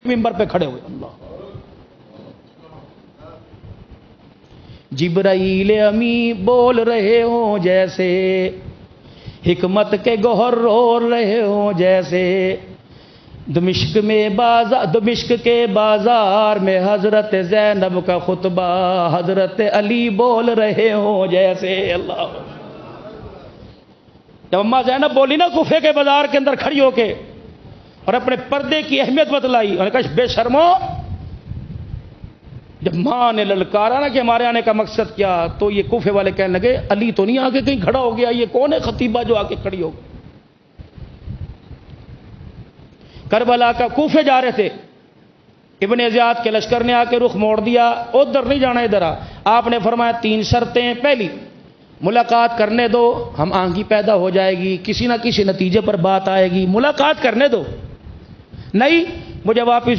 منبر پہ کھڑے ہوئے. اللہ جبرائیل امی بول رہے ہوں جیسے حکمت کے گوہر رو رہے ہوں جیسے دمشق کے بازار میں حضرت زینب کا خطبہ حضرت علی بول رہے ہوں جیسے. اللہ جب اماں زینب بولی نا کوفے کے بازار کے اندر کھڑی ہو کے اور اپنے پردے کی اہمیت بتلائی, انہوں نے کہا بے شرمو, جب ماں نے للکارا نا کہ ہمارے آنے کا مقصد کیا, تو یہ کوفے والے کہنے لگے علی تو نہیں آگے کہیں کھڑا ہو گیا, یہ کون ہے خطیبہ جو آگے کھڑی ہو گئی. کربلا کا کوفے جا رہے تھے, ابن زیاد کے لشکر نے آ کے رخ موڑ دیا, ادھر نہیں جانا ادھر آ. آپ نے فرمایا 3 شرطیں, پہلی ملاقات کرنے دو, ہم آنگی پیدا ہو جائے گی, کسی نہ کسی نتیجے پر بات آئے گی, ملاقات کرنے دو, نہیں مجھے واپس